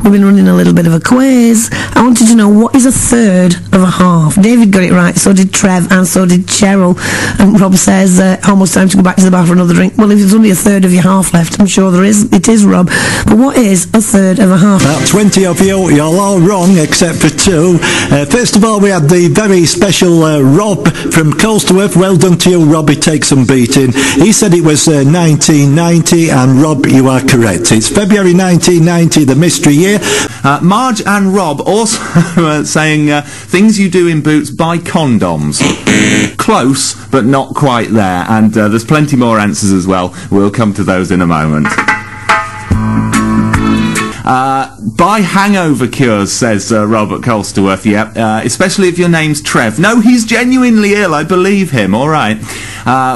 we've been running a little bit of a quiz. I wanted to know, what is a third of a half? David got it right, so did Trev, and so did Cheryl. And Rob says, almost time to go back to the bar for another drink. Well, if there's only a third of your half left, I'm sure it is, Rob. But what is a third of a half? About 20 of you, you're all wrong, except for two. First of all, we had the very special Rob from Colsterworth. Well done to you, Rob. He takes some beating. He said it was 1990, and Rob, you are correct. It's February 1990, the mystery year. Marge and Rob also saying things you do in boots, buy condoms. Close, but not quite there. And there's plenty more answers as well. We'll come to those in a moment. Buy hangover cures, says Robert Colsterworth. Yep, especially if your name's Trev. No, he's genuinely ill, I believe him. All right.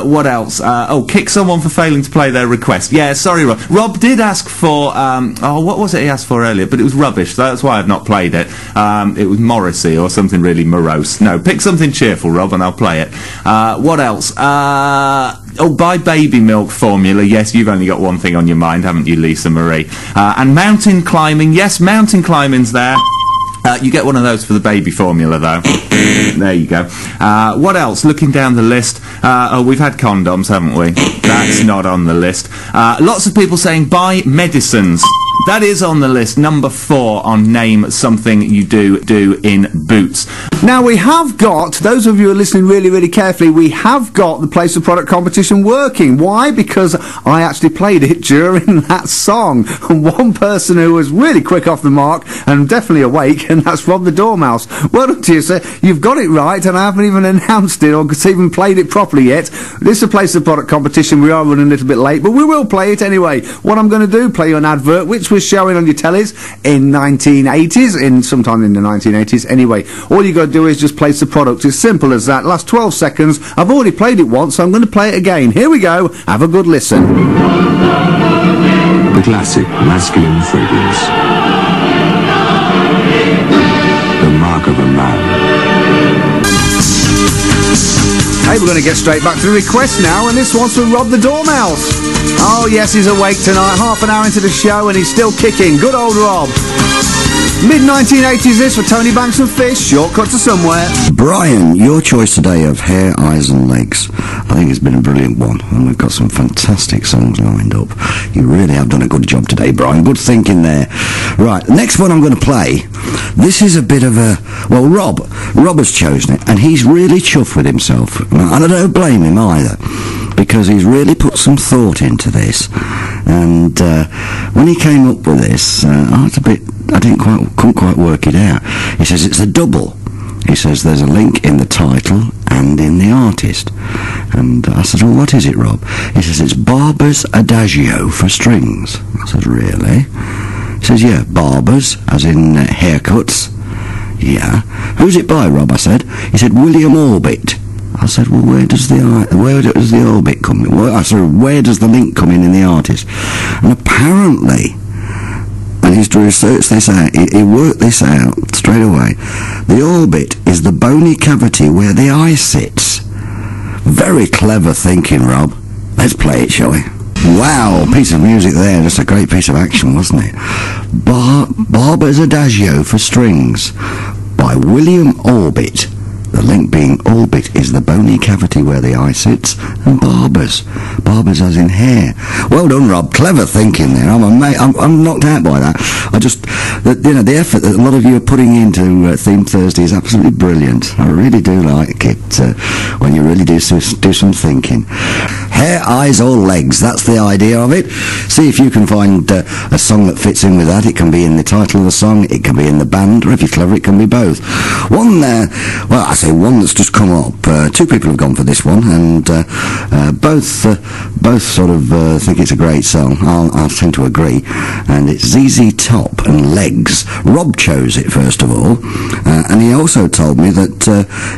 What else? Kick someone for failing to play their request. Yeah, sorry, Rob. Rob did ask for, what was it he asked for earlier? But it was rubbish, so that's why I've not played it. It was Morrissey or something really morose. No, pick something cheerful, Rob, and I'll play it. What else? Buy baby milk formula. Yes, you've only got one thing on your mind, haven't you, Lisa Marie? And mountain climbing. Yes, mountain climbing's there. You get one of those for the baby formula, though. There you go. What else? Looking down the list. We've had condoms, haven't we? That's not on the list. Lots of people saying buy medicines. That is on the list. Number 4 on name something you do in boots. Now we have got, those of you who are listening really, really carefully, we have got the Place of Product competition working. Why? Because I actually played it during that song. And one person who was really quick off the mark and definitely awake, and that's Rob the Dormouse. Well done to you, sir. You've got it right, and I haven't even announced it or even played it properly yet. This is a Place of Product competition. We are running a little bit late, but we will play it anyway. What I'm going to do, play you an advert, which was showing on your tellies in 1980s, sometime in the 1980s. Anyway, all you got to do is just place the product. It's simple as that. Last 12 seconds. I've already played it once, so I'm going to play it again. Here we go. Have a good listen. The classic masculine fragrance. The mark of a man. Hey, we're going to get straight back to the request now, and this one's from Rob the Dormouse. Oh, yes, he's awake tonight, half an hour into the show, and he's still kicking. Good old Rob. Mid-1980s this for Tony Banks and Fish, Shortcut to Somewhere. Brian, your choice today of Hair, Eyes and Legs, I think it's been a brilliant one, and we've got some fantastic songs lined up. You really have done a good job today, Brian. Good thinking there. Right, the next one I'm going to play, this is a bit of a... Well, Rob has chosen it, and he's really chuffed with himself. And I don't blame him either, because he's really put some thought into this. And when he came up with this, I couldn't quite work it out. He says it's a double. He says there's a link in the title and in the artist. And I said, well, what is it, Rob? He says it's Barber's Adagio for strings. I said, really? He says, yeah, Barber's, as in haircuts. Yeah. Who's it by, Rob? I said. He said, William Orbit. I said, well, where does the orbit come in? Well, I said, where does the link come in the artist? And apparently, and he's researched this out, he worked this out straight away, the orbit is the bony cavity where the eye sits. Very clever thinking, Rob. Let's play it, shall we? Wow, piece of music there, just a great piece of action, wasn't it? Barber's Adagio for strings by William Orbit. The link being orbit is the bony cavity where the eye sits, and Barber's as in hair. Well done, Rob. Clever thinking there. I'm knocked out by that. The effort that a lot of you are putting into Theme Thursday is absolutely brilliant. I really do like it when you really do some thinking. Hair, eyes, or legs. That's the idea of it. See if you can find a song that fits in with that. It can be in the title of the song. It can be in the band, or if you're clever, it can be both. One that's just come up. Two people have gone for this one, and both sort of think it's a great song. I'll tend to agree. And it's ZZ Top and Legs. Rob chose it first of all, and he also told me that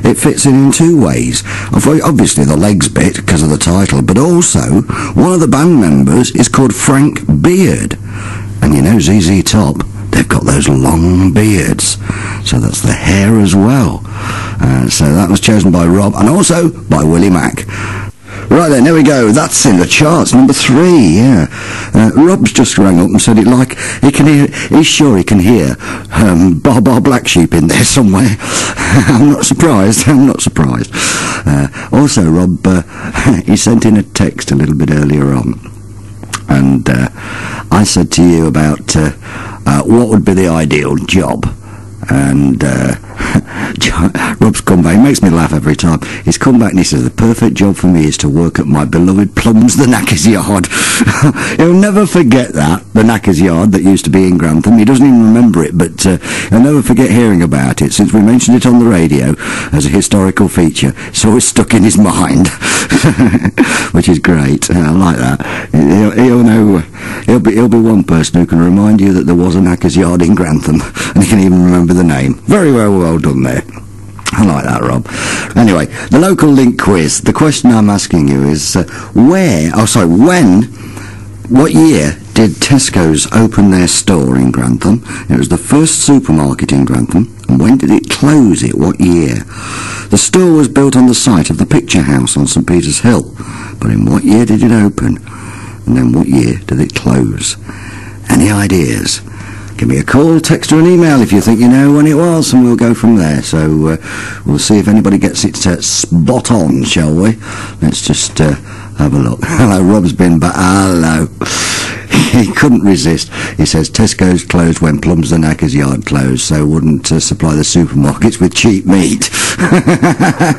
it fits in two ways. Obviously the legs bit because of the title, but also one of the band members is called Frank Beard, and you know ZZ Top, they've got those long beards, so that's the hair as well. So that was chosen by Rob, and also by Willie Mack. Right then, there we go. That's in the charts, number 3. Yeah, Rob's just rang up and said it like he can hear. He's sure he can hear Bar Bar Black Sheep in there somewhere. I'm not surprised. I'm not surprised. Also, Rob, he sent in a text a little bit earlier on, and I said to you about what would be the ideal job. And Rob's come back. He makes me laugh every time. He's come back and he says, the perfect job for me is to work at my beloved Plums the Knacker's Yard. He'll never forget that, the Knacker's Yard that used to be in Grantham. He doesn't even remember it, but he'll never forget hearing about it. Since we mentioned it on the radio as a historical feature, it's always stuck in his mind, which is great. I like that. He'll know. He'll be one person who can remind you that there was a Knacker's Yard in Grantham, and he can even remember the name. Very well done there. I like that, Rob. Anyway, the local link quiz. The question I'm asking you is what year did Tesco's open their store in Grantham? It was the first supermarket in Grantham. And when did it close it? What year? The store was built on the site of the Picture House on St Peter's Hill. But in what year did it open? And then what year did it close? Any ideas? Give me a call, text or an email if you think you know when it was, and we'll go from there. So we'll see if anybody gets it spot on, shall we? Let's just have a look. Hello, Rob's been back. Hello. He couldn't resist. He says Tesco's closed when Plums the Knacker's Yard closed, so wouldn't supply the supermarkets with cheap meat.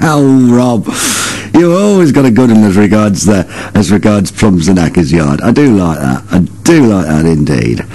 Oh, Rob, you always got a good one as regards Plums the Knacker's Yard. I do like that. I do like that indeed.